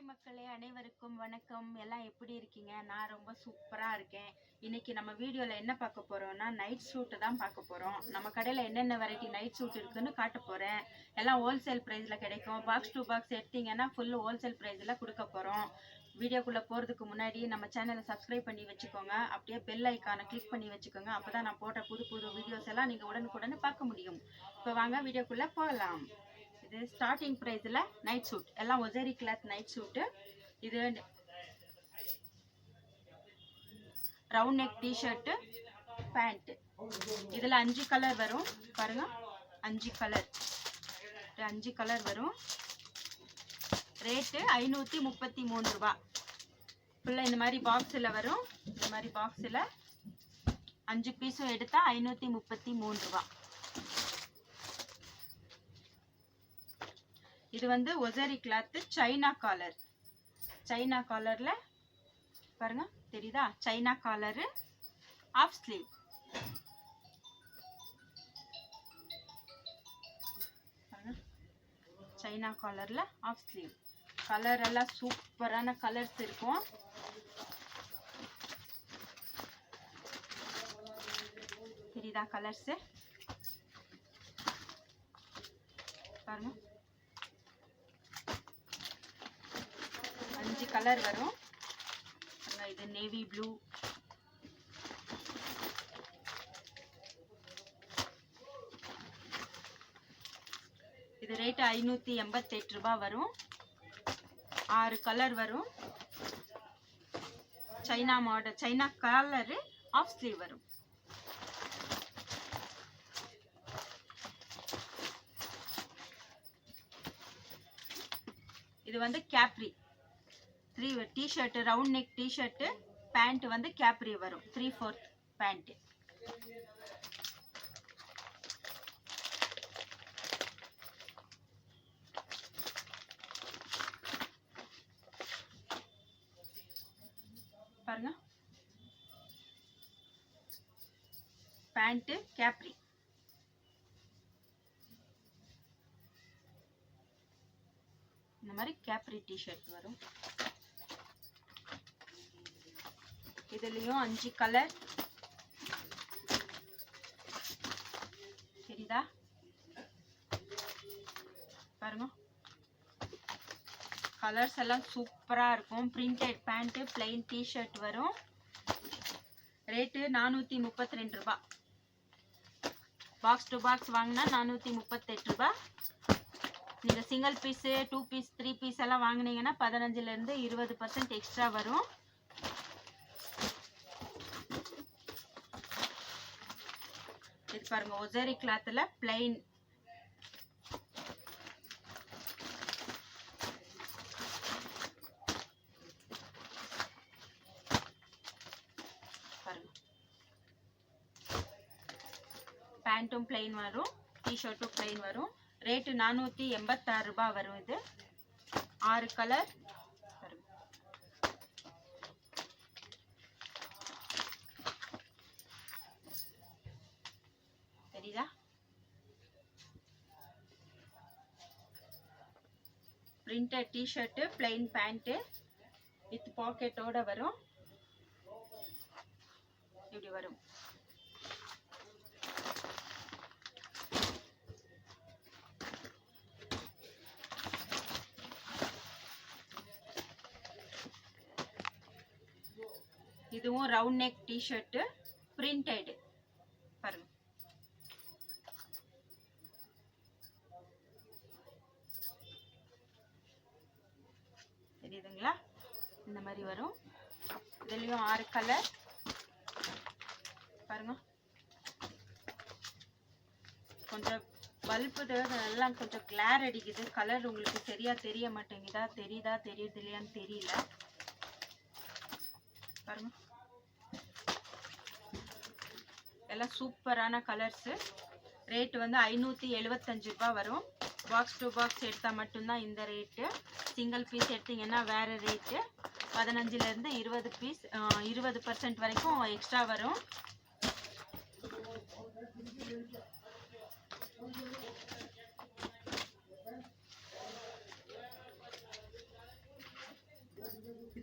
மக்களே அனைவருக்கும் வணக்கம். எல்லாம் எப்படி இருக்கீங்க? நான் ரொம்ப சூப்பரா இருக்கேன். இன்னைக்கு நம்ம வீடியோல என்ன பார்க்க போறோம்னா நைட் சூட் தான் பார்க்க போறோம். நம்ம கடையில என்னென்ன வெரைட்டி நைட் சூட் இருக்குன்னு காட்ட போறேன். எல்லாம் ஹோல்சேல் பிரைஸ்ல கிடைக்கும். பாக்ஸ் டு பாக்ஸ் எடுத்தீங்கன்னா ஃபுல் ஹோல்சேல் பிரைஸ்ல கொடுக்க போறோம். வீடியோக்குள்ள போறதுக்கு முன்னாடி நம்ம சேனலை சப்ஸ்கிரைப் பண்ணி வச்சுக்கோங்க. அப்படியே பெல் ஐக்கானை கிளிக் பண்ணி வச்சுக்கோங்க. அப்பதான் நான் போட்ட புது புது வீடியோஸ் எல்லாம் நீங்க உடனுக்குடனே பார்க்க முடியும். இப்போ வாங்க வீடியோக்குள்ள போகலாம். இது ஸ்டார்டிங் பிரைஸ்ல நைட் சூட் எல்லாம் ஒசேரி கிளாத் நைட் சூட். இது ரவுண்ட் நெக் டி-ஷர்ட் பேண்ட். இதுல 5 கலர் வரும் பாருங்க. 5 கலர் வரும். ரேட்டு 533 ரூபாய். ஃபுல்லா இந்த மாதிரி பாக்ஸ்ல வரும். இந்த மாதிரி பாக்ஸ்ல 5 பீஸும் எடுத்தா 533 ரூபாய். இது வந்து hosiery cloth China collar. China காலர்ல பாருங்க தெரியுதா? China collar half sleeve. China காலர்ல ஆஃப் ஸ்லீவ். கலர் எல்லாம் சூப்பரான கலர்ஸ் இருக்கும். தெரியுதா கலர்ஸ் பாருங்க. 5 கலர் வரும். இது நேவி ப்ளூ, இது ரேட் 588 ரூபாய் வரும். 6 கலர் வரும். China model China colour half sleeve வரும். இது வந்து capri 3 T-shirt round neck T-shirt pant வந்து கேப்ரி வரும். 3/4 பேண்ட். பாருங்க பேண்ட் கேப்ரி. இந்த மாதிரி கேப்ரி டி-ஷர்ட் வரும். இதுலயும் 5 கலர் தெரியுதா பாருங்க. கலர்ஸ் எல்லாம் சூப்பரா இருக்கும். பிரிண்டட் பேண்ட் பிளைன் டி-ஷர்ட் வரும். ரேட்டு 432 ரூபாய். பாக்ஸ் டு பாக்ஸ் வாங்கினா 438 ரூபாய். நீங்க சிங்கிள் பீஸ் 2 பீஸ் 3 பீஸ் எல்லாம் வாங்கினீங்கன்னா 15ல இருந்து 20% எக்ஸ்ட்ரா வரும். இது பாருங்க ஒசேரி கிளாத்ல பிளைன். பாருங்க பேண்ட்டும் பிளைன் வரும். டி-ஷர்ட்டும் பிளைன் வரும். ரேட்டு 486 ரூபாய் வரும். இது 6 கலர். தெரியுதா? Printed t-shirt plain pant with பாக்கெட்டோட வரும். இப்படி வரும். இதுவும் ரவுண்ட் நெக் டி-ஷர்ட் பிரிண்டட். பாருங்க தெரியுதுங்களா? இந்த மாதிரி வரும். இதுலயும் 6 கலர் பாருங்க. கொஞ்சம் பல்பு எல்லாம் கொஞ்சம் கிளார் அடிக்குது. கலர் உங்களுக்கு சரியா தெரிய மாட்டேங்குதா? தெரியுதா தெரியுது இல்லையான்னு தெரியல. பாருங்க எல்லாம் சூப்பரான கலர்ஸ். ரேட் வந்து 575 ரூபாய் வரும். பாக்ஸ் டு பாக்ஸ் எடுத்தா மட்டும்தான் இந்த ரேட்டு. சிங்கிள் பீஸ் எடுத்தீங்கன்னா வேற ரேட்டு. 15ல இருந்து 20 பீஸ் 20% வரைக்கும் எக்ஸ்ட்ரா வரும்.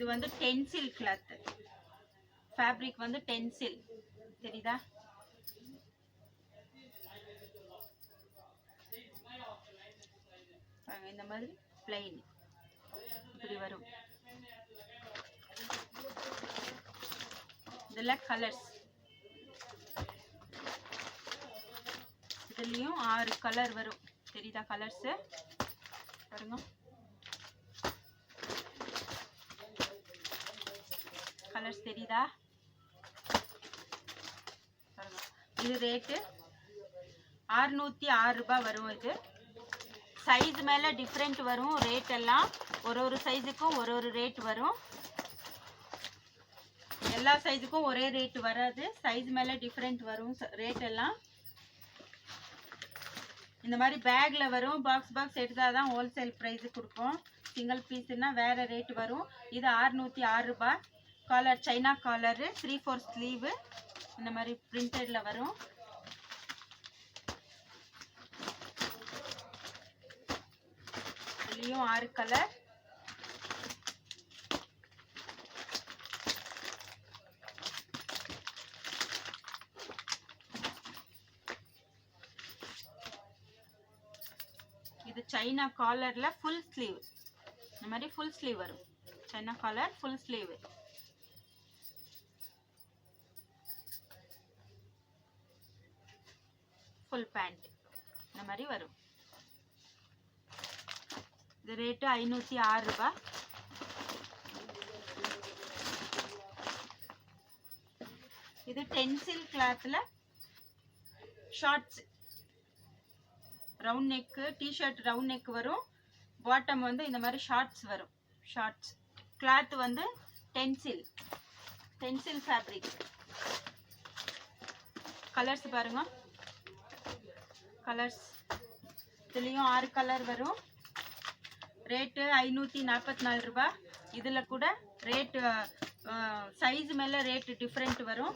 இது வந்து டென்சில் கிளாத், ஃபேப்ரிக் வந்து டென்சில் தெரியுதா? இந்த மாதிரி பிளைன் இப்படி வரும். இதுல கலர்ஸ், இதுலயும் 6 கலர் வரும் தெரியுதா? கலர்ஸ் பாருங்க, கலர்ஸ் தெரியுதா? பாருங்க. இது ரேட்டு 606 ரூபாய் வரும். இது சைஸ் மேல டிஃப்ரெண்ட் வரும். ரேட் எல்லாம் ஒரு சைஸுக்கும் ஒரு ரேட் வரும். எல்லா சைஸுக்கும் ஒரே ரேட் வராது, சைஸ் மேல டிஃப்ரெண்ட் வரும் ரேட் எல்லாம். இந்த மாதிரி பேக்ல வரும். பாக்ஸ் எடுத்தாதான் ஹோல்சேல் பிரைஸ் கொடுப்போம். சிங்கிள் பீஸ்னா வேற ரேட் வரும். இது 606 ரூபாய். காலர் சைனா காலரு, 3/4 ஸ்லீவ், இந்த மாதிரி பிரிண்டட்ல வரும். இதுலயும் 6 கலர். இது சைனா காலர்ல ஃபுல் ஸ்லீவ், இந்த மாதிரி ஃபுல் ஸ்லீவ் வரும். China collar full sleeve. Full pant இந்த மாதிரி வரும். இது ரேட்டு 506 ரூபாய். இது டென்சில் கிளாத்ல shorts, round neck, t-shirt round neck வரும். பாட்டம் வந்து இந்த மாதிரி ஷார்ட்ஸ் வரும். ஷார்ட்ஸ் கிளாத் வந்து டென்சில் ஃபேப்ரிக். கலர்ஸ் பாருங்க, கலர்ஸ் இதுலயும் 6 கலர் வரும். ரேட்டு 544 ரூபாய். இதுல கூட ரேட்டு சைஸ் மேல ரேட் டிஃப்ரெண்ட் வரும்.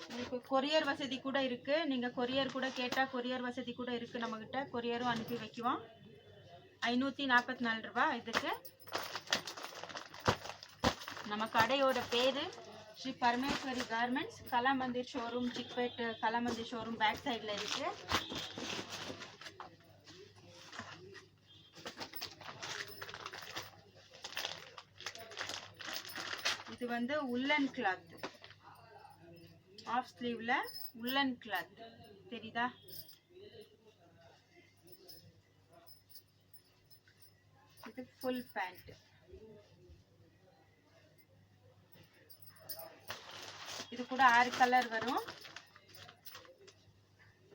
உங்களுக்கு கொரியர் வசதி கூட இருக்கு. நீங்க கொரியர் கூட கேட்டா கொரியர் வசதி கூட இருக்கு நம்ம கிட்ட. கொரியரும் அனுப்பி வைக்குவோம். 544 ரூபாய் இதுக்கு. நம்ம கடையோட பேரு Sri Parameswari Garments, Kalamandir showroom, Chickpet Kalamandir showroom back சைட்ல இருக்கு. இது வந்து உல்லன் கிளாத், ஆஃப் ஸ்லீவ்ல உல்லன் கிளாத் தெரியுதா? இது ஃபுல் பேண்ட். இது கூட 6 கலர் வரும்.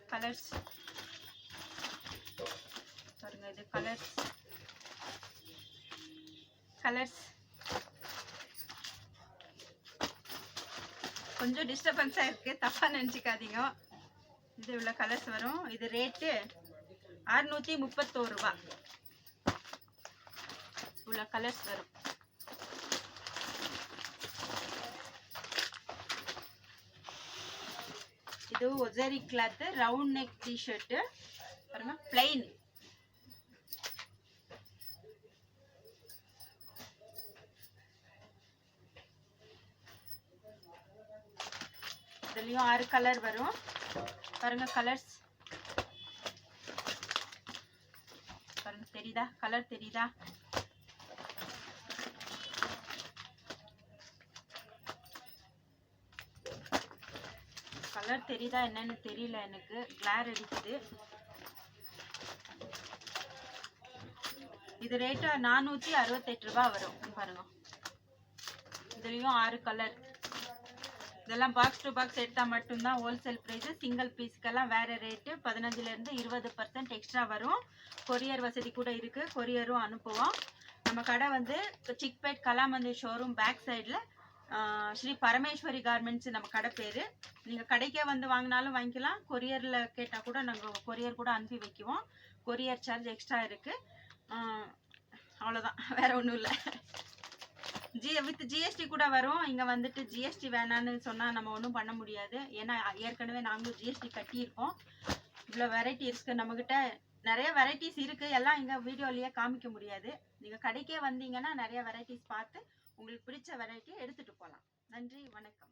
கலர்ஸ் பாருங்க, இது கலர்ஸ் கொஞ்சம் டிஸ்டர்பன்ஸா இருக்கு, தப்பா நினைச்சுக்காதீங்க. இது உள்ள கலர்ஸ் வரும். இது ரேட்டு 631 ரூபாய். உள்ள கலர்ஸ் வரும். இது ஒசரி கிளாத், ரவுண்ட் நெக் டிஷர்ட் பாருங்க, பிளைன். இதுலயும் 6 கலர் வரும். பாருங்க கலர்ஸ் பாருங்க, தெரியுதா? கலர் தெரியுதா? கலர் தெரியுதா என்னன்னு தெரியல, எனக்கு கிளார் அடிக்குது. இது ரேட்டு 468 ரூபாய் வரும். பாருங்க, இதுலயும் 6 கலர். இதெல்லாம் பாக்ஸ் டு பாக்ஸ் எடுத்தா மட்டும்தான் ஹோல்சேல் பிரைஸ். சிங்கிள் பீஸ்க்கெல்லாம் வேற ரேட்டு. 15ல இருந்து 20% எக்ஸ்ட்ரா வரும். கொரியர் வசதி கூட இருக்கு, கொரியரும் அனுப்புவோம். நம்ம கடை வந்து சிக்பேட் கலாமந்திர் ஷோரூம் பேக் சைட்ல ஸ்ரீ பரமேஸ்வரி கார்மெண்ட்ஸ் நம்ம கடை பேரு. நீங்க கடைக்கே வந்து வாங்கினாலும் வாங்கிக்கலாம், கொரியர்ல கேட்டா கூட நாங்க கொரியர் கூட அனுப்பி வைக்குவோம். கொரியர் சார்ஜ் எக்ஸ்ட்ரா இருக்கு. அவ்வளவுதான், வேற ஒண்ணும் இல்லை. வித் ஜிஎஸ்டி கூட வரும். இங்க வந்துட்டு ஜிஎஸ்டி வேணான்னு சொன்னா நம்ம ஒன்றும் பண்ண முடியாது. ஏன்னா ஏற்கனவே நாங்களும் ஜிஎஸ்டி கட்டியிருக்கோம். இவ்வளோ வெரைட்டி இருக்கு நம்மகிட்ட. நிறைய வெரைட்டிஸ் இருக்கு, எல்லாம் இங்க வீடியோலயே காமிக்க முடியாது. நீங்க கடைக்கே வந்தீங்கன்னா நிறைய வெரைட்டிஸ் பார்த்து உங்களுக்கு பிடிச்ச வெரைட்டியை எடுத்துட்டு போகலாம். நன்றி, வணக்கம்.